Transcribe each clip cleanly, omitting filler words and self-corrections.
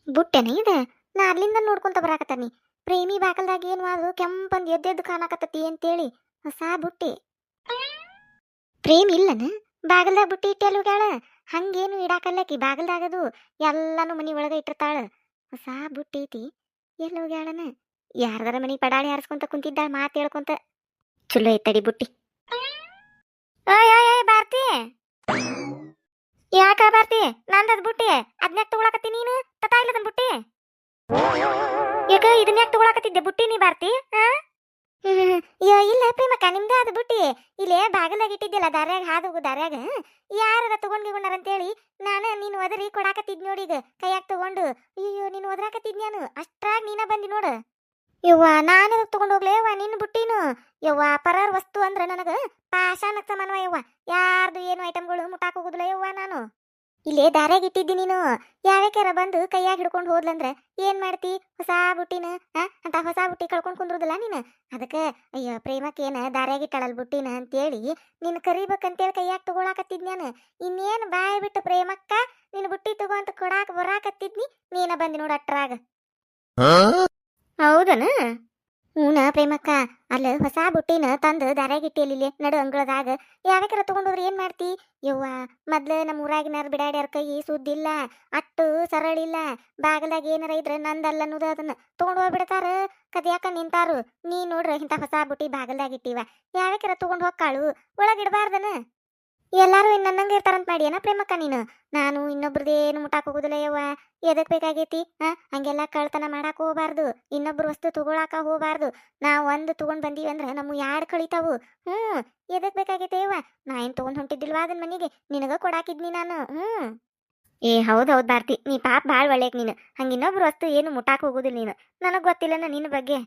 ಬುಟ್ಟೆನ ಇದ ನಾ ಅಲ್ಲಿಂದ ನೋಡ್ಕೊಂತ ಬರಾಕತ್ತಾನಿ. ಪ್ರೇಮಿ ಬಾಕಲ್ದಾಗ ಏನು ಅದು ಕೆಂಪಂದ್ ಎದ್ದೆದ್ದು ಕಾಣಕತ್ತತಿ ಅಂತೇಳಿ ಹೊಸ ಬುಟ್ಟಿ. ಪ್ರೇಮ್ ಇಲ್ಲನ ಬಾಗಲ್ದಾಗ ಬುಟ್ಟಿ ಇಟ್ಟೆಲ್ಲ ಹೋಗ್ಯಾಳ. ಹಂಗೇನು ಇಡಾಕಲ್ಲಕಿ ಬಾಗಲ್ದಾಗದು ಎಲ್ಲಾನು ಮನಿ ಒಳಗ ಇಟ್ಟಿರ್ತಾಳ. ಹೊಸ ಬುಟ್ಟಿ ಐತಿ, ಎಲ್ಲಿ ಹೋಗ್ಯಾಳನ? ಯಾರದಾರ ಮನಿ ಪಡಾಳಿ ಹಾರಿಸ್ಕೊಂತ ಕುಂತಿದ್ದಾಳ ಮಾತು ಹೇಳ್ಕೊಂತ. ಚಲೋ ಐತಡಿ ಬುಟ್ಟಿ. ಓಯ್ ಓಯ್ ಓಯ್ ಭಾರತಿ, ಯಾಕ ಭಾರತಿ? ನಂದದ್ ಬುಟ್ಟಿ ಅದ್ನ್ಯಾಕ್ ತಗೊಳಕತ್ತಿ ನೀನು? ತತಾ ಇಲ್ಲದನ್ ಬುಟ್ಟಿ ಯಾಕ ಇದನ್ಯಾಕ್ ತಗೊಳಕತ್ತಿದ್ದೆ ಬುಟ್ಟಿ ನೀ ಭಾರತಿ? ಇಲ್ಲ ಪ್ರೇಮಕ್ಕ, ನಿಮ್ದ ಅದು ಬುಟ್ಟಿ ಇಲ್ಲೇ ಬಾಗಲ್ದಾಗ ಇಟ್ಟಿದ್ದಿಲ್ಲ, ದಾರ್ಯಾಗ ಹಾದು ಹೋಗು ದಾರ್ಯಾಗ ಯಾರ ತಗೊಂಡ್ಗಿಗೊಂಡಾರಂತೇಳಿ ನಾನು ನೀನು ಒದರಿ ಕೊಡಾಕತ್ತಿದ್ ನೋಡೀಗ ಕೈಯಾಗ ತಗೊಂಡು. ಅಯ್ಯೋ ನೀನು ಒದರಾಕತ್ತಿದ್ ನಾನು ಅಷ್ಟ್ರಾಗ ನೀನ ಬಂದಿ ನೋಡು. ಯವ್ವ ನಾನು ತಗೊಂಡ್ ಹೋಗ್ಲೇವ್ವ ನಿನ್ನ ಬುಟ್ಟಿನು. ಯವ್ವ ಪರಾರ್ ವಸ್ತು ಅಂದ್ರ ನನಗ ಪಾಷಾಣಕ್ ಸಮಾನವ ಯವ್ವ. ಯಾರ್ದು ಏನು ಐಟಮ್ಗಳು ಮುಟ್ಟಾಕ್ ಹೋಗುದಿಲ್ಲ ಯವ್ವ. ನಾನು ಇಲ್ಲೇ ದಾರ್ಯಾಗ ಇಟ್ಟಿದ್ದಿ, ನೀನು ಯಾವ್ಯಾಕ್ಯಾರ ಬಂದು ಕೈಯಾಗ ಹಿಡ್ಕೊಂಡು ಹೋದ್ಲಂದ್ರ ಏನ್ ಮಾಡ್ತಿ? ಹೊಸ ಬುಟ್ಟಿನ ಅಂತ ಹೊಸ ಬುಟ್ಟಿ ಕಳ್ಕೊಂಡ್ ಕುಂದ್ರುದಿಲ್ಲ ನೀನು. ಅದಕ್ಕೆ ಅಯ್ಯೋ ಪ್ರೇಮಕ್ಕೇನ ದಾರ್ಯಾಗ ಇಟ್ಟಾಳಲ್ ಬುಟ್ಟಿನ ಅಂತೇಳಿ ನಿನ್ ಕರಿಬೇಕಂತೇಳಿ ಕೈಯಾಗ ತಗೊಳಾಕತ್ತಿದ್ ನಾನು. ಇನ್ನೇನ್ ಬಾಯ್ ಬಿಟ್ಟು ಪ್ರೇಮಕ್ಕ ನಿನ್ ಬುಟ್ಟಿ ತಗೋ ಅಂತ ಕೊಡಾಕ ಬರಾಕತ್ತಿದ್ನಿ, ನೀನ ಬಂದಿ ನೋಡ ಅಟ್ರಾಗ. ಹೌದನ? ಹೂನ ಪ್ರೇಮಕ್ಕ, ಅಲ್ಲ ಹೊಸ ಬುಟ್ಟಿನ ತಂದು ದಾರ್ಯಾಗಿಟ್ಟಿಯಲ್ಲಿ ನಡು ಅಂಗಳದಾಗ ಯಾವ್ಯಾಕರ ತಗೊಂಡೋದ್ರೆ ಏನ್ ಮಾಡ್ತಿ? ಯವ್ವ ಮೊದ್ಲ ನಮ್ಮ ಊರಾಗಿನಾರ ಬಿಡಾಡ್ಯಾರ ಕೈ ಸುದ್ದಿಲ್ಲ, ಅಟ್ಟು ಸರಳಿಲ್ಲ. ಬಾಗಲ್ದಾಗ ಏನಾರ ಇದ್ರ ನಂದಲ್ಲ ಅನ್ನೋದು ಅದನ್ನ ತಗೊಂಡ್ ಹೋಗ್ಬಿಡ್ತಾರ, ಕದಿಯಾಕ ನಿಂತಾರು. ನೀ ನೋಡ್ರ ಇಂಥ ಹೊಸ ಬುಟ್ಟಿ ಬಾಗಲ್ದಾಗ ಇಟ್ಟಿವ, ಯಾವ್ಯಾಕರ ತಗೊಂಡ್ ಹೋಗ್ಕಾಳು, ಒಳಗಿಡಬಾರ್ದನ? ಎಲ್ಲಾರು ನನ್ನಂಗ ಇರ್ತಾರಂತ ಮಾಡಿ ಏನ ಪ್ರೇಮಕ್ಕ ನೀನು? ನಾನು ಇನ್ನೊಬ್ರದೇನು ಮುಟ್ಟಾಕ್ ಹೋಗುದಿಲ್ಲ ಯವ್ವ. ಎದಕ್ ಬೇಕಾಗೈತಿ? ಹಂಗೆಲ್ಲ ಕಳ್ತನ ಮಾಡಾಕ ಹೋಗ್ಬಾರ್ದು, ಇನ್ನೊಬ್ರು ವಸ್ತು ತಗೊಳಾಕ ಹೋಗ್ಬಾರ್ದು. ನಾವ್ ಒಂದು ತಗೊಂಡ್ ಬಂದೀವಿ ಅಂದ್ರ ನಮ್ಮ ಯಾಡ್ ಕಳಿತಾವು. ಎದಕ್ ಬೇಕಾಗೈತೆ ಯವ್ವ? ನಾ ಏನ್ ತಗೊಂಡ್ ಹೊಂಟಿದ್ದಿಲ್ವಾ ಅದನ್ ಮನಿಗೆ, ನಿನಗ ಕೊಡಾಕಿದ್ನಿ ನಾನು. ಏ ಹೌದೌದ್ ಭಾರತಿ, ನೀ ಪಾಪ ಭಾಳ ಒಳ್ಳೆಕ್ ನೀನು. ಹಂಗ ಇನ್ನೊಬ್ರು ವಸ್ತು ಏನು ಮುಟ್ಟಾಕ್ ಹೋಗುದಿಲ್ಲ ನೀನು. ನನಗ್ ಗೊತ್ತಿಲ್ಲನ ನಿನ್ನ ಬಗ್ಗೆ.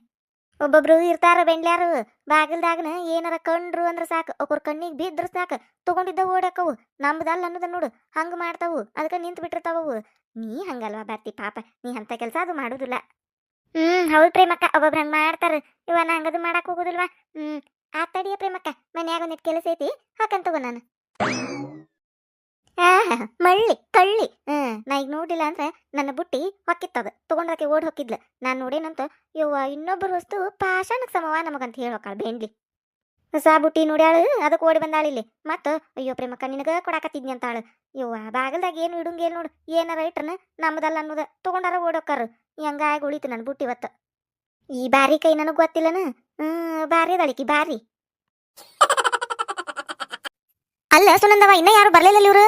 ಒಬ್ಬೊಬ್ರು ಇರ್ತಾರ ಬೆಂಡ್ಯಾರು, ಬಾಗಿಲ್ದಾಗನ ಏನಾರ ಕಂಡ್ರು ಅಂದ್ರ ಸಾಕು, ಅವ್ರ ಕಣ್ಣಿಗೆ ಬಿದ್ರ ಸಾಕು ತಗೊಂಡಿದ್ದ ಓಡಾಕವು. ನಮ್ದಲ್ಲ ಅನ್ನೋದ ನೋಡು ಹಂಗ ಮಾಡ್ತಾವು, ಅದಕ್ಕೆ ನಿಂತು ಬಿಟ್ಟಿರ್ತಾವು. ನೀ ಹಂಗಲ್ವಾ ಬಾರ್ತಿ, ಪಾಪ ನೀ ಅಂತ ಕೆಲಸ ಅದು ಮಾಡುದಿಲ್ಲ. ಹೌದ್ ಪ್ರೇಮಕ್ಕ, ಒಬ್ಬೊಬ್ರು ಹಂಗ ಮಾಡ್ತಾರ. ಇವ ನಾ ಹಂಗದು ಮಾಡಕ್ ಹೋಗುದಿಲ್ವಾ. ತಡಿಯ ಪ್ರೇಮಕ್ಕ, ಮನ್ಯಾಗ ಒಂದಿಟ್ಟು ಕೆಲಸ ಐತಿ, ಹಾಕಂತ ತಗೋ ನಾನು. ಮಳ್ಳಿ ಕಳ್ಳಿ. ನಾ ಈಗ ನೋಡಿಲ್ಲ ಅಂದ್ರೆ ನನ್ನ ಬುಟ್ಟಿ ಹೊಕ್ಕಿತ್ತದ ತಗೊಂಡಾಕೆ ಓಡ್ ಹೊಕ್ಕಿದ್ಲ. ನಾನ್ ನೋಡೇನಂತ ಯವ್ವ ಇನ್ನೊಬ್ಬರು ವಸ್ತು ಪಾಷಾಣಕ್ ಸಮವ ನಮಗಂತ ಹೇಳೋಕಾಳ ಬೇಂಡ್ಲಿ. ಹೊಸ ಬುಟ್ಟಿ ನೋಡ್ಯಾಳು, ಅದಕ್ಕೆ ಓಡಿ ಬಂದಾಳಿಲ್ಲಿ. ಮತ್ತ ಅಯ್ಯೋ ಪ್ರೇಮಕ್ಕ ನಿನಗ ಕೊಡಾಕತ್ತಿದ್ನಿ ಅಂತಾಳು. ಯವ್ವ ಬಾಗಲ್ದಾಗ ಏನು ಇಡುಂಗೇಲ್ ನೋಡು, ಏನಾರ ಇಟ್ರನ ನಮ್ದಲ್ಲ ಅನ್ನೋದ ತಗೊಂಡಾರ ಓಡೋಕ್ಕಾರ. ಹಂಗಾಗಿ ಉಳಿತು ನನ್ನ ಬುಟ್ಟಿ ಇವತ್ತು. ಈ ಬಾರಿ ಕೈ ನನಗ್ ಗೊತ್ತಿಲ್ಲನ. ಬಾರಿ ಅದಳಿಕಿ ಬಾರಿ. ಅಲ್ಲ ಸುನಂದವ, ಇನ್ನ ಯಾರು ಬರ್ಲಿಲ್ಲ ಇವ್ರು?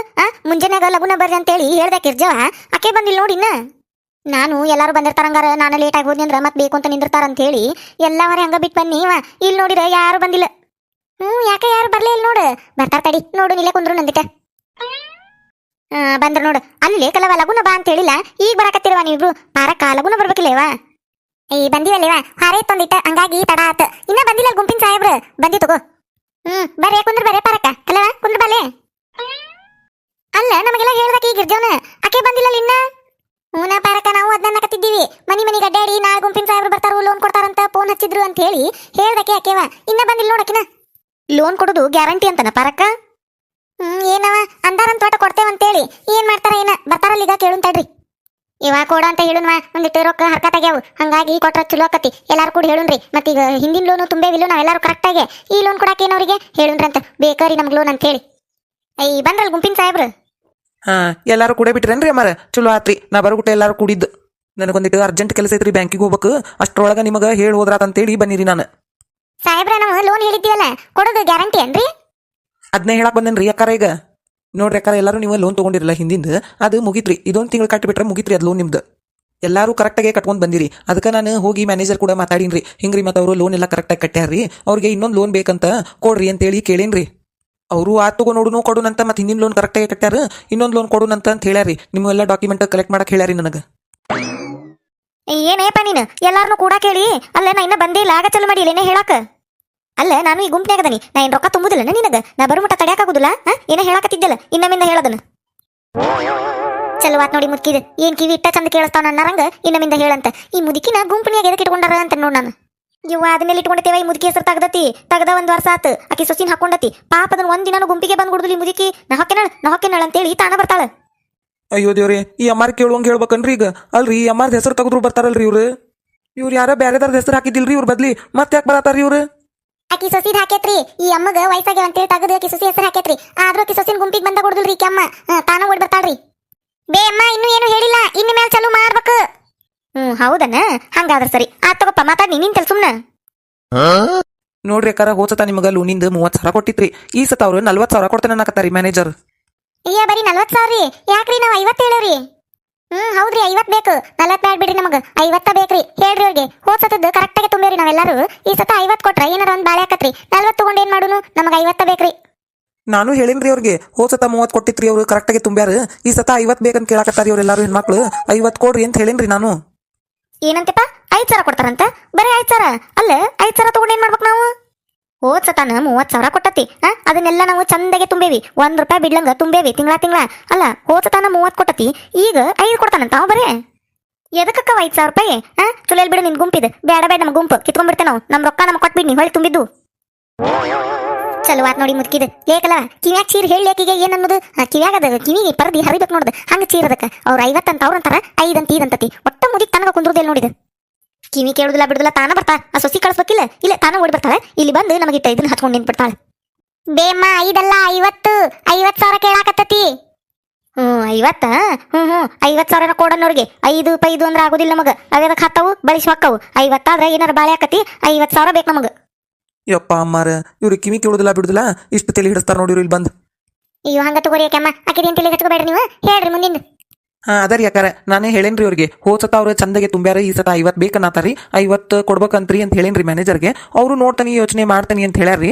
ಮುಂಜಾನ್ಯಾಗ ಲಗುನ ಬರ್ರಿ ಅಂತೇಳಿ ಹೇಳ್ದಾಕ ಇರ್ಜವ, ಆಕೆ ಬಂದಿಲ್ಲ ನೋಡಿ ಇನ್ನ. ನಾನು ಎಲ್ಲಾರು ಬಂದಿರ್ತಾರಂಗಾರ, ನಾನು ಲೇಟ್ ಆಗಿ ಹೋದ್ನಿ ಅಂದ್ರ ಮತ್ ಬೇಕು ಅಂತ ನಿಂದಿರ್ತಾರ ಅಂತ ಹೇಳಿ ಎಲ್ಲವರೇ ಹಂಗ ಬಿಟ್ಟು ಬನ್ನಿ. ಇಲ್ಲಿ ನೋಡಿರ ಯಾರು ಬಂದಿಲ್ಲ. ಯಾಕೆ ಯಾರು ಬರ್ಲೇ ಇಲ್ಲ ನೋಡು. ಬರ್ತಾರ ತಡಿ ನೋಡು, ನಿಲೆ ಕುಂದ್ರು ನಂದಿಟ. ಬಂದ್ರ ನೋಡು. ಅಲ್ಲಿ ಕಲವ ಲಗುನ ಬಾ ಅಂತ ಹೇಳಿಲ್ಲ, ಈಗ ಬರಾಕತ್ತಿರವ ನೀವಿಬ್ರು. ಪಾರಕ್ಕ ಲಗುನ ಬರ್ಬೇಕಿಲ್ಲೇವಾ? ಬಂದಿವಲ್ಲೇವಾ, ಹಾರೇ ತಂದಿಟ್ಟ ಹಂಗಾಗಿ ತಡ ಆತ. ಇನ್ನ ಬಂದಿಲ್ಲ ಗುಂಪಿನ ಸಾಹೇಬ್ರ, ಬಂದಿ ತಗೋ. ಬರ್ರಿ ಕುಂದ್ರ ಬರ್ರಿ ಪಾರಕ್ಕ, ಅಲ್ಲವ ಕುಂದ್ರ ಬಾಲೆ. ಅಲ್ಲ ನಮಗೆಲ್ಲ ಹೇಳ್ದಕ್ಕೆ ಈಗ ಗಿರ್ಜವನ ಆಕೆ ಬಂದಿಲ್ಲ ಇನ್ನ. ಹೂನ ಪಾರಕ್ಕ, ನಾವು ಅದನ್ನ ಕತ್ತಿದ್ದೀವಿ. ಮನಿ ಗಡ್ಡಾಡಿ ನಾ ಗುಂಪಿನ ಸಾಹೇಬ್ರು ಬರ್ತಾರು, ಲೋನ್ ಕೊಡ್ತಾರಂತ ಫೋನ್ ಹಚ್ಚಿದ್ರು ಅಂತ ಹೇಳಿ ಹೇಳ್ದಕ್ಕೆ ಆಕೆವ. ಇನ್ನ ಬಂದಿಲ್ಲ ನೋಡಕಿನ. ಲೋನ್ ಕೊಡೋದು ಗ್ಯಾರಂಟಿ ಅಂತನ ಪಾರಕ್ಕ? ಏನವ ಅಂದಾರಂತ ಒಟ್ಟ ಕೊಡ್ತೇವಂತೇಳಿ ಏನ್ ಮಾಡ್ತಾರ ಏನ, ಬರ್ತಾರಲ್ಲ ಈಗ ಕೇಳುನ್ ತಡ್ರಿ. ಇವಾಗ ಕೊಡ ಅಂತ ಹೇಳುನ್ವಾ, ಒಂದಿಟ್ಟು ರೊಕ್ಕ ಹರ್ಕತ್ತಾಗ್ಯಾವು, ಹಂಗಾಗಿ ಕೊಟ್ರ ಚಲೋ ಆಕತಿ. ಎಲ್ಲಾರು ಕೂಡ ಹೇಳುನ್ರಿ. ಮತ್ತೀಗ ಹಿಂದಿನ ಲೋನು ತುಂಬೇವಿಲ್ಲ ನಾವೆಲ್ಲಾರು ಕರೆಕ್ಟಾಗಿ ಈ ಲೋನ್ ಕೊಡಾಕ ಏನವ್ರಿಗೆ ಹೇಳುನ್ರಂತ, ಬೇಕಾರಿ ನಮ್ಗೆ ಲೋನ್ ಅಂತ ಹೇಳಿ. ಬಂದ್ರಲ್ ಗುಂಪಿನ ಸಾಹೇಬ್ರು. ಎಲ್ಲಾರು ಕೂಡ ಬಿಟ್ರೇನ್ರಿ ಅಮ್ಮಾರ? ಚಲೋ ಆತ್ರಿ, ನಾ ಬರಗುಟ್ಟ ಎಲ್ಲಾರು ಕೂಡಿದ್ದು. ನನಗೊಂದಿಟ್ಟು ಅರ್ಜೆಂಟ್ ಕೆಲಸ ಐತ್ರಿ, ಬ್ಯಾಂಕಿಗೆ ಹೋಗ್ಬೇಕು. ಅಷ್ಟ್ರೊಳಗ ನಿಮಗ ಹೇಳಿ ಹೋದ್ರಾತಂತೇಳಿ ಬನ್ನಿರಿ ನಾನು. ಸಾಹೇಬ್ರ ನಾವು ಲೋನ್ ಹೇಳಿದ್ದೀವಲ್ಲ, ಕೊಡೋದು ಗ್ಯಾರಂಟಿ ಏನ್ರಿ? ಅದನ್ನೇ ಹೇಳಕ್ ಬಂದೇನ್ರಿ ಅಕ್ಕಾರ. ಈಗ ನೋಡ್ರಿ ಅಕ್ಕಾರ, ಎಲ್ಲಾರು ನೀವು ಲೋನ್ ತಗೊಂಡಿರಲ್ಲ ಹಿಂದಿಂದ, ಅದು ಮುಗಿತ್ರಿ. ಇದೊಂದು ತಿಂಗಳು ಕಟ್ಟಿಬಿಟ್ರೆ ಮುಗಿತ್ರಿ ಅದು ಲೋನ್ ನಿಮ್ದು. ಎಲ್ಲಾರು ಕರೆಕ್ಟಾಗಿ ಕಟ್ಕೊಂಡು ಬಂದಿರಿ. ಅದಕ್ಕೆ ನಾನು ಹೋಗಿ ಮ್ಯಾನೇಜರ್ ಕೂಡ ಮಾತಾಡೀನ್ರಿ. ಹಿಂಗ್ರಿ ಮತ್ತೆ ಅವರು ಲೋನ್ ಎಲ್ಲ ಕರೆಕ್ಟಾಗಿ ಕಟ್ಟ್ಯಾರ್ರಿ, ಅವ್ರಿಗೆ ಇನ್ನೊಂದು ಲೋನ್ ಬೇಕಂತ ಕೊಡ್ರಿ ಅಂತೇಳಿ ಕೇಳೇನ್ರಿ. ಅವರು ಆ ತಗೋ ನೋಡುನು ಕೊಡುನಂತ, ಮತ್ತೆ ಹಿಂದಿನ ಲೋನ್ ಕರೆಕ್ಟಾಗಿ ಕಟ್ಟ್ಯಾರ, ಇನ್ನೊಂದು ಲೋನ್ ಕೊಡುನಂತ ಅಂತ ಹೇಳ್ಯಾರಿ. ನಿಮ್ಮೆಲ್ಲ ಡಾಕ್ಯುಮೆಂಟ್ ಕಲೆಕ್ಟ್ ಮಾಡಕ್ ಹೇಳ್ಯಾರಿ ನನಗೆ. ಏನೇಪ ನೀನು ಎಲ್ಲಾರನು ಕೂಡ ಕೇಳಿ? ಅಲ್ಲ ನಾ ಇನ್ನ ಬಂದೇ ಇಲ್ಲ, ಆಗ ಚಲೋ ಮಾಡಿ ಏನೇ ಹೇಳಾಕ. ಅಲ್ಲ ನಾನು ಈ ಗುಂಪ್ನ್ಯಾಗದನಿ, ನಾ ಏನ್ ರೊಕ್ಕ ತುಂಬುದಿಲ್ಲ ನಿನಗ? ನಾ ಬರು ಮಟ್ಟ ತಡ್ಯಾಕಾಗುದಿಲ್ಲ. ಏನೇ ಹೇಳಾಕತ್ತಿದ್ದಲ್ಲ, ಇನ್ನಮಿಂದ ಹೇಳದನ. ಚಲೋ ಆತ್ ನೋಡಿ ಮುದುಕಿದ, ಏನ್ ಕಿವಿ ಇಟ್ಟ ಚಂದ ಕೇಳಿಸ್ತಾವ ನನ್ನರಂಗ. ಇನ್ನಮಿಂದ ಹೇಳಂತ. ಈ ಮುದುಕಿನ ಗುಂಪನ್ಯಾಗ ಎದಕ್ಕೆ ಇಟ್ಕೊಂಡಾರ ಅಂತ ನೋಡ್ ನಾನು. ಇವ ಆದ್ಮೇಲೆ ಇಟ್ಕೊಂಡತೇವ, ಈ ಮುದುಕಿ ಹೆಸರು ತಗದ 1 ವರ್ಷ ಆತು. ಆಕಿ ಸೊಸಿನ ಹಾಕೊಂಡತಿ. ಪಾಪ ಅದನ್ನ ಒಂದ್ ದಿನಾನು ಗುಂಪಿಗೆ ಬಂದ್ಬಿಡುದಿಲ್ಲ ಈ ಮುದುಕಿ. ನಾ ಹೊಕ್ಕೆನಾಳ ಅಂತೇಳಿ ತಾನ ಬರ್ತಾಳ. ಅಯ್ಯೋ ದೇವ್ರಿ ಈ ಅಮ್ಮಾರ್ ಕೇಳುವಂಗೆ ಹೇಳ್ಬೇಕನ್ರಿ ಈಗ ಅಲ್ರಿ ಈ ಅಮ್ಮಾರ್ದ ಹೆಸರು ತೆಗೆದ್ರು ಬರ್ತಾರಲ್ರಿ ಇವ್ರು ಯಾರ ಬ್ಯಾರೆದಾರ್ದ ಹೆಸರು ಹಾಕಿದಿಲ್ರಿ ಇವ್ರ ಬದ್ಲಿ ಮತ್ತೆ ಯಾಕೆ ಬರತಾರ್ರಿ ಇವ್ರು ಆಕಿ ಸೊಸಿದ್ ಹಾಕೇತ್ರಿ ಈ ಅಮ್ಮಗ ವಯಸ್ಸಾಗ್ಯಾವ ಅಂತೇಳಿ ತಗದು ಆಕಿ ಸೊಸಿ ಹೆಸರು ಹಾಕೇತ್ರಿ ಆದ್ರೂ ಆಕಿ ಸೊಸಿನ ಗುಂಪಿಗೆ ಬಂದ ಕೊಡುದಿಲ್ರಿ ಈಕಿ ಅಮ್ಮ ತಾನ ಓಡ್ ಬರ್ತಾಳ್ರಿ ಬೇ ಅಮ್ಮ ಇನ್ನೂ ಏನು ಹೇಳಿಲ್ಲ ಇನ್ನು ಮೇಲೆ ಚಾಲು ಮಾಡ್ಬೇಕು ಹೌದನ ಹಂಗಾದ್ರ ಸರಿ ಆತ್ ತಗೋಪ್ಪ ಮಾತಾಡಿ ನೀನ್ ತೆಲ್ ಸುಮ್ನ ನೋಡ್ರಿ ಅಕ್ಕಾರ ಹೋಸತ ನಿಮಗ ಲೋನಿಂದ 30,000 ಕೊಟ್ಟಿತ್ರಿ ಈ ಸತ ಅವ್ರು 40,000 ಕೊಡ್ತೇನೆ ಅನ್ನಕತ್ತಾರಿ ಮ್ಯಾನೇಜರ್ ಅಯ್ಯ ಬರೀ 40,000 ರೀ ಯಾಕ್ರಿ ನಾವ್ 50 ಹೇಳೇವ್ರಿ ಹೌದ್ರಿ 50 ಬೇಕು 40 ಬ್ಯಾಡ್ ಬಿಡ್ರಿ ನಮಗ 50 ಬೇಕ್ರಿ ಹೇಳ್ರಿ ಅವ್ರಿಗೆ ಹೋದ್ ಸತದ್ ಕರೆಕ್ಟ್ ಆಗಿ ತುಂಬೇರಿ ನಾವೆಲ್ಲರೂ ಈ ಸತ 50 ಕೊಟ್ರ ಏನಾರ ಒಂದ್ ಬಾಳೆ ಆಕತ್ರಿ 40 ತಗೊಂಡ್ ಏನ್ ಮಾಡುನು ನಮಗ 50 ಬೇಕ್ರಿ ನಾನು ಹೇಳಿನ್ರಿ ಅವ್ರಿಗೆ ಹೋಸತ 30 ಕೊಟ್ಟಿತ್ರಿ ಅವ್ರು ಕರೆಕ್ಟ್ ಆಗಿ ತುಂಬ್ಯಾರ ಈ ಸತ 50 ಬೇಕಂತ ಕೇಳಾಕತ್ತಾರಿ ಅವ್ರೆಲ್ಲಾರು ಹೆಣ್ಮಕ್ಳು 50 ಕೊಡ್ರಿ ಅಂತ ಹೇಳಿನ್ರಿ ನಾನು ಏನಂತಪ್ಪ 5,000 ಕೊಡ್ತಾರಂತ ಬರೀ 5,000 ಅಲ್ಲ 5,000 ತಗೊಂಡ್ ಏನ್ ಮಾಡ್ಬೇಕು ನಾವು ಹೋದ್ ಸತಾನ 30,000 ಕೊಟ್ಟತಿ ಅದನ್ನೆಲ್ಲ ನಾವು ಚಂದಾಗೆ ತುಂಬೇವಿ ₹1 ಬಿಡ್ಲಂಗ ತುಂಬೇವಿ ತಿಂಗಳ ಅಲ್ಲ ಹೋದ್ ಸತಾನ 30 ಕೊಟ್ಟತಿ ಈಗ 5 ಕೊಡ್ತಾನಂತ ಅವ ಬರೇ ಎದಕ್ಕಕ್ಕ ₹5,000 ಚುಲೇಲ್ ಬಿಡು ನಿನ್ ಗುಂಪಿದ್ ಬೇಡ ನಮ್ಮ ಗುಂಪು ಕಿತ್ಕೊಂಡ್ಬಿಡ್ತೇವೆ ನಾವು ನಮ್ ರೊಕ್ಕ ನಮ್ಗೆ ಕೊಟ್ಬಿಡ್ನಿ ಹೊಳಿ ತುಂಬಿದ್ದು ಚಲೋ ಆತ್ ನೋಡಿ ಮುದ್ಕಿದ್ ಏಕಲ್ಲ ಕಿವ್ಯಾಗ ಚೀರ್ ಹೇಳಿ ಆಕಿಗೆ ಏನ್ ಅನ್ನೋದು ಕಿವ್ಯಾಗ ಅದ ಕಿವಿಗೆ ಪರದಿ ಹರಿಬೇಕು ನೋಡ್ದು ಹಂಗ ಚೀರ್ ಅದಕ್ಕ ಅವ್ರ 50 ಅಂತ ಅವ್ರಂತಾರ 5 ಅಂತ ಇದಂತತಿ ಒಟ್ಟ ಮುದಿಕ್ ತನಗ ಕುಂದ್ರದೇಲ್ ನೋಡಿದ ಕಿವಿ ಕೇಳುದಿಲ್ಲ ಬಿಡುದಿಲ್ಲ ತಾನ ಬರ್ತಾ ಆ ಸೊಸಿ ಕಳ್ಸ್ಬೇಕಿಲ್ಲ ಇಲ್ಲ ತಾನ ಓಡಿ ಬರ್ತಾಳೆ ಇಲ್ಲಿ ಬಂದು ನಮಗಿಟ್ಟ ಇದನ್ನ ಹಚ್ಕೊಂಡು ನಿಂತ್ಬಿಡ್ತಾಳೆ ಬೇಮ್ಮ 5 ಅಲ್ಲ 50,000 ಕೇಳಾಕತ್ತತಿ 50 50,000 ಕೊಡೋನವ್ರಿಗೆ 5 ಪೈದು ಅಂದ್ರೆ ಆಗುದಿಲ್ಲ ನಮಗ ಅವೆದಕ್ಕೆ ಹತ್ತವು ಬಳಿಸಿ ಹೊಕ್ಕವು 50 ಆದ್ರೆ ಏನಾರ ಬಾಳೆ ಆಕತಿ 50,000 ಬೇಕು ನಮಗ ಯಪ್ಪ ಅಮ್ಮಾರ ಇವ್ರು ಕಿವಿ ಕೇಳುದಿಲ್ಲ ಬಿಡುದಿಲ್ಲ ಇಷ್ಟು ತಲೆ ಹಿಡಿಸ್ತಾರ ನೋಡಿ ಇವ್ರು ಇಲ್ಲಿ ಬಂದು ಅಯ್ಯೋ ಹಂಗ ತಗೋರಿ ಯಾಕಮ್ಮ ಆಕಿದ ಏನ್ ತಲೆಗೆ ಹಚ್ಕೋಬೇಡ್ರಿ ನೀವು ಹೇಳ್ರಿ ಮುಂದಿಂದ ಅದರಿ ಯಾಕಾರ ನಾನೇ ಹೇಳೇನ್ರಿ ಅವ್ರಿಗೆ ಹೋದ್ ಸತ ಅವ್ರು ಚಂದಗೆ ತುಂಬ್ಯಾರ ಈ ಸತ 50 ಬೇಕನ್ನತಾರಿ 50 ಕೊಡ್ಬೇಕಂತ್ರಿ ಅಂತ ಹೇಳೇನ್ರಿ ಮ್ಯಾನೇಜರ್ಗೆ ಅವರು ನೋಡ್ತಾನಿ ಯೋಚನೆ ಮಾಡ್ತಾನಿ ಅಂತ ಹೇಳ್ಯಾರ್ರಿ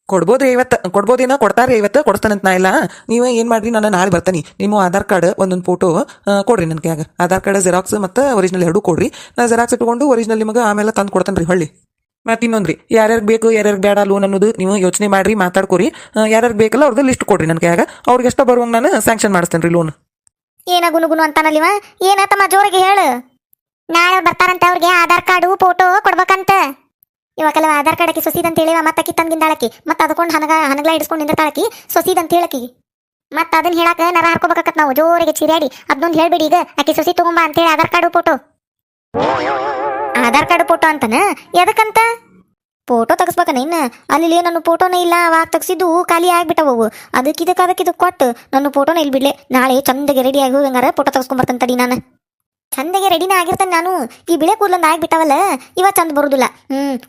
ಕೊಡ್ಬೋದು 50 ಕೊಡ್ಬೋದೇನೋ ಕೊಡ್ತಾರಿ 50 ಕೊಡ್ತಾನಂತ ನಾ ಇಲ್ಲ ನೀವು ಏನು ಮಾಡ್ರಿ ನಾನು ನಾಳೆ ಬರ್ತಾನೆ ನಿಮ್ಮ ಆಧಾರ್ ಕಾರ್ಡ್ ಒಂದೊಂದು ಫೋಟೋ ಕೊಡ್ರಿ ನನ್ನ ಕೈಯಾಗ ಆಧಾರ್ ಕಾರ್ಡ್ ಜೆರಾಕ್ಸ್ ಮತ್ತು ಒರಿಜಿನಲ್ ಎರಡೂ ಕೊಡ್ರಿ ನಾ ಜೆರಾಕ್ಸ್ ಇಟ್ಕೊಂಡು ಒರಿಜಿನಲ್ ನಿಮಗೆ ಆಮೇಲೆ ತಂದು ಕೊಡ್ತಾನೆ ರೀ ಹೊಳ್ಳಿ ಮತ್ತೆ ಇನ್ನೊಂದ್ರಿ ಯಾರ್ಯಾರಿಗೆ ಬೇಕು ಯಾರ್ಯಾರಿಗೆ ಬೇಡ ಲೋನ್ ಅನ್ನೋದು ನೀವು ಯೋಚನೆ ಮಾಡ್ರಿ ಮಾತಾಡ್ಕೊರಿ ಯಾರ್ಯಾರಿಗೆ ಬೇಕಲ್ಲ ಅವ್ರದ್ದು ಲಿಸ್ಟ್ ಕೊಡ್ರಿ ನನ್ನ ಕೈಯಾಗ ಅವ್ರಿಗೆ ಎಷ್ಟೋ ಬರುವಂಗೆ ನಾನು ಸ್ಯಾಂಕ್ಷನ್ ಮಾಡಿಸ್ತೇನೆ ರೀ ಲೋನ್ ಏನ ಗುನುಗುನು ಅಂತಾನಲ್ಲಿವ ಏನಾತಮ್ಮ ಜೋರಿಗೆ ಹೇಳು ನಾಳೆ ಬರ್ತಾರಂತ ಅವ್ರಿಗೆ ಆಧಾರ್ ಕಾರ್ಡು ಫೋಟೋ ಕೊಡ್ಬೇಕಂತ ಇವಾಗೆಲ್ಲ ಆಧಾರ್ ಕಾರ್ಡ್ ಆಕಿ ಸೊಸಿದ್ ಅಂತ ಹೇಳಿವ ಮತ್ತೆ ಆಕಿ ತಂಗಿಂದಾಳಕಿ ಮತ್ತೆ ಅದಕೊಂಡು ಹನಗ್ಲ ಹಿಡಿಸ್ಕೊಂಡು ನಿಂದಿರ್ತಾಳಕಿ ಸೊಸಿದ್ ಅಂತ ಹೇಳಕಿ ಮತ್ತೆ ಅದನ್ನ ಹೇಳಕ ನರ ಹಾರ್ಕೋಬೇಕತ್ ನಾವು ಜೋರಿಗೆ ಚಿರಾಡಿ ಅದನ್ನೊಂದು ಹೇಳ್ಬಿಡಿ ಈಗ ಆಕಿ ಸೊಸಿ ತಗೊಂಬ ಅಂತೇಳಿ ಆಧಾರ್ ಕಾರ್ಡು ಫೋಟೋ ಅಂತಾನ ಎದಕ್ಕಂತ ಫೋಟೋ ತೆಗಿಸ್ಬೇಕನ ಇನ್ನ ಅಲ್ಲಿ ನನ್ನ ಫೋಟೋನೇ ಇಲ್ಲ ಅವಾಗ ತೆಗ್ಸಿದ್ದು ಖಾಲಿ ಆಗ್ಬಿಟ್ಟವು ಅದಕ್ಕಿದಕ್ಕೆ ಕೊಟ್ಟು ನನ್ನ ಫೋಟೋನ ಇಲ್ಲಿ ಬಿಡ್ಲೆ ನಾಳೆ ಚಂದಗೆ ರೆಡಿ ಆಗಿ ಹಂಗಾರ ಫೋಟೋ ತೆಗೆಸ್ಕೊಂಬರ್ತೇನೆ ತಡಿ ನಾನು ಚಂದಗೆ ರೆಡಿನ ಆಗಿರ್ತೇನೆ ನಾನು ಈ ಬಿಳೆ ಕೂದಲೊಂದು ಆಗ್ಬಿಟ್ಟವಲ್ಲ ಇವ ಚಂದ ಬರುದಿಲ್ಲ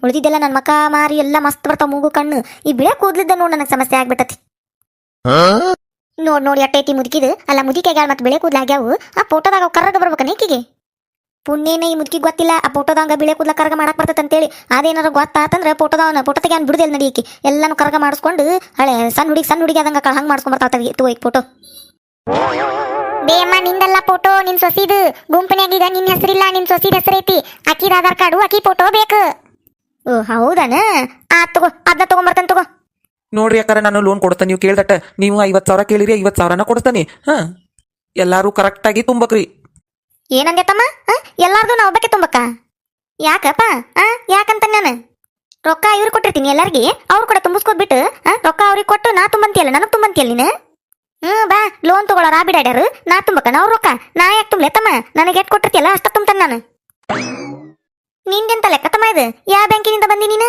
ಉಳಿದಿದ್ದೆಲ್ಲ ನನ್ನ ಮಕ್ಕ ಮಾರಿ ಎಲ್ಲ ಮಸ್ತ್ ಬರ್ತಾವ ಮೂಗು ಕಣ್ಣು ಈ ಬಿಳೆ ಕೂದಲಿದ್ದ ನೋಡಿ ನನಗೆ ಸಮಸ್ಯೆ ಆಗ್ಬಿಟ್ಟತಿ ನೋಡಿ ಅಟ್ಟೈತಿ ಮುದುಕಿದು ಅಲ್ಲ ಮುದಿಕೆಗಾಳ ಮತ್ತೆ ಬಿಳೆ ಕೂದಲು ಆಗ್ಯಾವು ಆ ಫೋಟೋದಾಗ ಕರ್ರಗ ಬರ್ಬೇಕನ ಈಕಿಗೆ ಪುಣ್ಯನೇ ಈ ಮುದುಕಿ ಗೊತ್ತಿಲ್ಲ ಆ ಫೋಟೋದಾಗ ಬಿಳೆ ಕೂದಲ ಕರ್ಗ ಮಾಡಕ್ ಬರ್ತೈತೆ ಅಂತೇಳಿ ಅದೇನಾರ ಗೊತ್ತಾತಂದ್ರೆ ಫೋಟೋ ತೆಗ್ಯಾನ್ ಬಿಡುದಿಲ್ಲ ನಡಿಯಕ್ಕೆ ಎಲ್ಲಾನು ಕರ್ಗ ಮಾಡಿಸ್ಕೊಂಡು ಹಳೆ ಸಣ್ಣ ಹುಡುಗಿ ಆದಂಗ ಹಂಗೆ ಮಾಡಿಸ್ಕೊಂಡ್ಬರ್ತಾವ ತಗೋ ಈಗ ಫೋಟೋ ಬೇಯಮ್ಮ ನಿಂದಲ್ಲ ಫೋಟೋ ನಿನ್ ಸೊಸಿದು ಗುಂಪನ್ಯಾಗೀಗ ನಿನ್ ಹೆಸರಿಲ್ಲ ನಿನ್ ಸೊಸಿದ ಹೆಸರೈತಿ ಅಕ್ಕಿದ ಆಧಾರ್ ಕಾರ್ಡು ಅಕ್ಕಿ ಫೋಟೋ ಬೇಕು ಓ ಹೌದನ ತಗೋ ಅದನ್ನ ತಗೊಂಬರ್ತೇನೆ ತಗೋ ನೋಡ್ರಿ ಯಾಕಾರ ನಾನು ಲೋನ್ ಕೊಡ್ತೇನೆ ನೀವು ಕೇಳ್ದಟ್ಟ ನೀವು 50,000 ಕೇಳಿರಿ 50,000 ಕೊಡ್ತಾನೆ ಎಲ್ಲಾರು ಕರೆಕ್ಟಾಗಿ ತುಂಬಕ್ರಿ ಏನಂದೆ ತಮ್ಮ ಎಲ್ಲಾರ್ದು ನಾ ಒಬ್ಬಕ್ಕೆ ತುಂಬಕ್ಕ ಯಾಕಪ್ಪ ಯಾಕಂತ ನಾನು ರೊಕ್ಕ ಇವ್ರು ಕೊಟ್ಟಿರ್ತೀನಿ ಎಲ್ಲರಿಗೆ ಅವ್ರು ಕೂಡ ತುಂಬಿಸ್ಕೊದ್ಬಿಟ್ಟು ರೊಕ್ಕ ಅವ್ರಿಗೆ ಕೊಟ್ಟು ನಾ ತುಂಬಂತಿಯಲ್ಲ ನನಗೆ ತುಂಬಂತಿಯಲ್ಲ ನೀನು ಬಾ ಲೋನ್ ತಗೊಳ್ಳೋರ ಬಿಡಾಡ್ಯಾರು ನಾ ತುಂಬಕ್ಕ ನಾವು ರೊಕ್ಕ ನಾ ಯಾಕೆ ತುಂಬಲೆ ತಮ್ಮ ನನಗೆ ಎಷ್ಟು ಕೊಟ್ಟಿರ್ತಿಯಲ್ಲ ಅಷ್ಟ ತುಂಬ್ತಾನೆ ನಾನು ನಿಂದೆಂತ ಲೆಕ್ಕ ತಮ್ಮ ಇದು ಯಾವ ಬ್ಯಾಂಕಿನಿಂದ ಬಂದಿ ನೀನು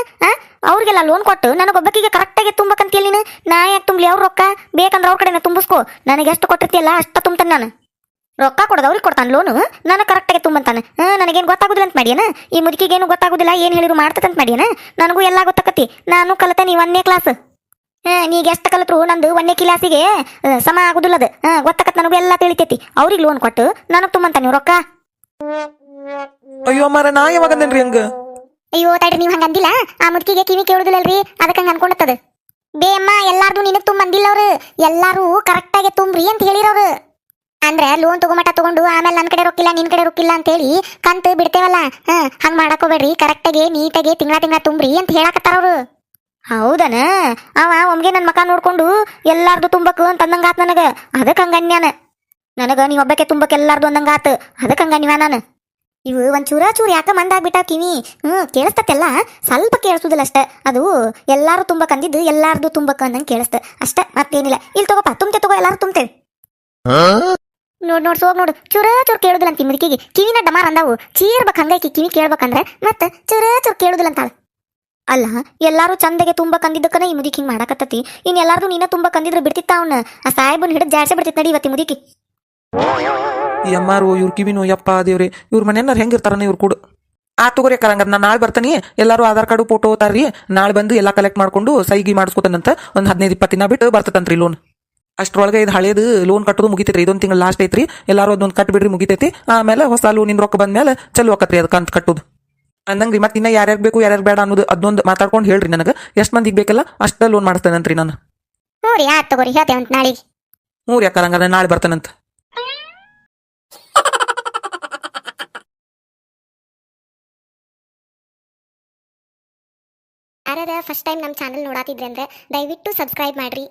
ಅವ್ರಿಗೆಲ್ಲ ಲೋನ್ ಕೊಟ್ಟು ನನಗೊಬ್ಬಕಿಗೆ ಕರೆಕ್ಟಾಗಿ ತುಂಬಕಂತಿಯಲ್ಲ ನೀನು ನಾ ಯಾಕೆ ತುಂಬಲಿ ಅವ್ರ ರೊಕ್ಕ ಬೇಕಂದ್ರೆ ಅವ್ರ ಕಡೆನ ತುಂಬಿಸ್ಕೋ ನನಗೆ ಎಷ್ಟು ಕೊಟ್ಟಿರ್ತಿಯಲ್ಲ ಅಷ್ಟ ತುಂಬ್ತಾನೆ ನಾನು ರೊಕ್ಕ ಕೊಡೋದು ಅವ್ರಿಗೆ ಕೊಡ್ತಾನೆ ಲೋನು ನನಗೆ ಕರೆಕ್ಟಾಗಿ ತುಂಬಂತಾನೆ ನನಗೇನು ಗೊತ್ತಾಗೋದಿಲ್ಲ ಅಂತ ಮಾಡ್ಯಾನ ಈ ಮುದುಕಿಗೇನು ಗೊತ್ತಾಗೋದಿಲ್ಲ ಏನು ಹೇಳಿದ್ರು ಮಾಡ್ತಂತ ಮಾಡ್ಯಾನ ನನಗೂ ಎಲ್ಲ ಗೊತ್ತಾಕತಿ ನಾನು ಕಲಿತೆ ನೀವು 1ನೇ ಕ್ಲಾಸ್ ನೀಗ ಎಷ್ಟು ಕಲಿತ್ರು ನಂದು 1ನೇ ಕ್ಲಾಸಿಗೆ ಸಮ ಆಗುದಿಲ್ಲದು ಗೊತ್ತಾಕತ್ ನನಗೂ ಎಲ್ಲ ತಿಳಿತೈತಿ ಅವ್ರಿಗೆ ಲೋನ್ ಕೊಟ್ಟು ನನಗೆ ತುಂಬಂತಾನೆ ರೊಕ್ಕ ಅಯ್ಯೋ ಮಾರ ನಾ ಯಾವಾಗ ಅಂದೇನ್ರಿ ಹಂಗ ಅಯ್ಯೋ ತಡ್ರಿ ನೀವು ಹಂಗ ಅಂದಿಲ್ಲ ಆ ಮುದುಕಿಗೆ ಕಿವಿ ಕೇಳುದಿಲ್ಲಲ್ರಿ ಅದಕ್ಕೆ ಹಂಗ ಅನ್ಕೊಂಡತ್ತದ ಬೇಮ್ಮ ಎಲ್ಲಾರ್ದು ನಿನಗೆ ತುಂಬಂದಿಲ್ಲ ಅವ್ರು ಎಲ್ಲಾರು ಕರೆಕ್ಟಾಗಿ ತುಂಬ್ರಿ ಅಂತ ಹೇಳಿರೋರು ಅಂದ್ರೆ ಲೋನ್ ತಗೊಂಮಟ ತಗೊಂಡು ಆಮೇಲೆ ನನ್ನ ಕಡೆ ರೊಕ್ಕಿಲ್ಲ ನಿನ್ ಕಡೆ ರೊಕ್ಕಿಲ್ಲ ಅಂತ ಹೇಳಿ ಕಂತು ಬಿಡ್ತೇವಲ್ಲ ಹಂಗ್ ಮಾಡಕೋಬೇಡ್ರಿ ಕರೆಕ್ಟಾಗಿ ನೀಟಾಗಿ ತಿಂಗಳ ತುಂಬ್ರಿ ಅಂತ ಹೇಳಕತ್ತಾರ ಅವ್ರು ಹೌದನ ಅವ ಒಮ್ಗೆ ನನ್ನ ಮಕ ನೋಡ್ಕೊಂಡು ಎಲ್ಲಾರ್ದು ತುಂಬಕ್ ಅಂತ ಅಂದಂಗಾತ್ ನನಗ ಅದಕ್ಕೆ ಹಂಗನ್ಯಾನ ನನಗ ನೀವ್ ಒಬ್ಬಕ್ಕೆ ತುಂಬಕ್ ಎಲ್ಲಾರ್ದು ಅಂದಂಗಾತ ಅದಕ್ಕೆ ಹಂಗನ್ಯವ ನಾನು ಇವು ಒಂದ್ ಚೂರ ಯಾಕ ಮಂದಾಗ್ಬಿಟ್ಟಾವ ಕಿವಿ ಕೇಳಿಸ್ತತೆಲ್ಲ ಸ್ವಲ್ಪ ಕೇಳಿಸುದಿಲ್ಲ ಅಷ್ಟ ಅದು ಎಲ್ಲಾರು ತುಂಬಕ್ ಅಂದಿದ್ದು ಎಲ್ಲಾರ್ದು ತುಂಬಕ್ ಅಂದಂಗೆ ಕೇಳಿಸ್ತ ಅಷ್ಟ ಮತ್ತೇನಿಲ್ಲ ಇಲ್ಲಿ ತಗೋಪ್ಪ ತುಂಬ್ತೆ ತಗೋ ಎಲ್ಲಾರು ತುಂಬ್ತೇವೆ ನೋಡ್ ಸೋಗ್ ನೋಡು ಚೂರ ಚೂರ್ ಕೇಳುದಿಲ್ಲ ಅಂತ ಮುದುಕಿಗೆ ಕಿವಿನ ಡಮಾರ್ ಅಂದಾವು ಚೀರ್ಬೇಕು ಹಂಗೈಕಿ ಕಿವಿ ಕೇಳ್ಬೇಕಂದ್ರೆ ಮತ್ತೆ ಚೂರ ಚೂರ್ ಕೇಳುದಿಲ್ಲ ಅಂತಾಳ. ಅಲ್ಲ ಎಲ್ಲಾರು ಚಂದಗೆ ತುಂಬ ಕಂದಿದ್ದಕ್ಕನ ಈ ಮುದುಕಿ ಹಿಂಗ್ ಮಾಡಾಕತ್ತತಿ. ಇನ್ ಎಲ್ಲಾರ್ದು ನೀನ ತುಂಬ ಕಂದಿದ್ರೆ ಬಿಡ್ತಿತ್ತ ಅವ್ನ ಆ ಸಾಹೇಬನ್ ಹಿಡಿದು ಜಾಡ್ಸೆ ಬಿಡ್ತಿತ್ ನಡಿ ಇವತ್ತಿ ಮುದುಕಿ. ಈ ಅಮ್ಮಾರು ಇವ್ರ ಕಿವಿನು ಯಪ್ಪ ದೇವ್ರಿ ಇವ್ರ ಮನೆಯನ್ನಾರು ಹೆಂಗಿರ್ತಾರನ ಇವ್ರು ಕೂಡ. ಆ ತಗೋರಿ ಅಕ್ಕ ಹಂಗಾರೆ ನಾನು ನಾಳೆ ಬರ್ತೀನಿ. ಎಲ್ಲರೂ ಆಧಾರ್ ಕಾರ್ಡು ಫೋಟೋ ತಾರ್ರಿ. ನಾಳೆ ಬಂದು ಎಲ್ಲ ಕಲೆಕ್ಟ್ ಮಾಡ್ಕೊಂಡು ಸೈಗಿ ಮಾಡಿಸ್ಕೊತಾನಂತ. ಒಂದು 15-20 ದಿನ ಬಿಟ್ಟು ಬರ್ತದಂತ್ರಿ ಲೋನ್. ಅಷ್ಟ್ರೊಳಗೆ ಇದು ಹಳೇದು ಲೋನ್ ಕಟ್ಟೋದು ಮುಗಿತೈತ್ರಿ. ಇದೊಂದು ತಿಂಗಳು ಲಾಸ್ಟ್ ಐತ್ರಿ. ಎಲ್ಲರೂ ಅದೊಂದು ಕಟ್ಬಿಡ್ರಿ ಮುಗಿತೈತಿ. ಆಮೇಲೆ ಹೊಸ ಲೋನಿನ ರೊಕ್ಕ ಬಂದ್ಮೇಲೆ ಚಲೋ ಆಕತ್ರಿ ಅದಕ್ಕೆ ಅಂತ ಕಟ್ಟೋದು ಅಂದಂಗ್ರಿ. ಮತ್ತೆ ಇನ್ನ ಯಾರ್ಯಾರು ಬೇಕು ಯಾರ್ಯಾರು ಬೇಡ ಅನ್ನೋದು ಅದೊಂದು ಮಾತಾಡ್ಕೊಂಡು ಹೇಳ್ರಿ ನನಗೆ. ಎಷ್ಟು ಮಂದಿಗೆ ಬೇಕಲ್ಲ ಅಷ್ಟ ಲೋನ್ ಮಾಡಿಸ್ತೇನಂತ್ರಿ ನಾನು. ಹ್ಞೂ ರೀ ಆಯ್ತು ತಗೋರಿ ಹೇಳ್ತೇವಂತ ನಾಳೆಗೆ. ಹ್ಞೂ ರೀ ಅಕ್ಕ ಹಂಗಾರೆ ನಾಳೆ ಬರ್ತಾನಂತ. ಯಾರ್ಯಾರ ಫಸ್ಟ್ ಟೈಮ್ ನಮ್ಮ ಚಾನಲ್ ನೋಡಾತಿದ್ರೆ ಅಂದ್ರೆ ದಯವಿಟ್ಟು ಸಬ್ಸ್ಕ್ರೈಬ್ ಮಾಡ್ರಿ.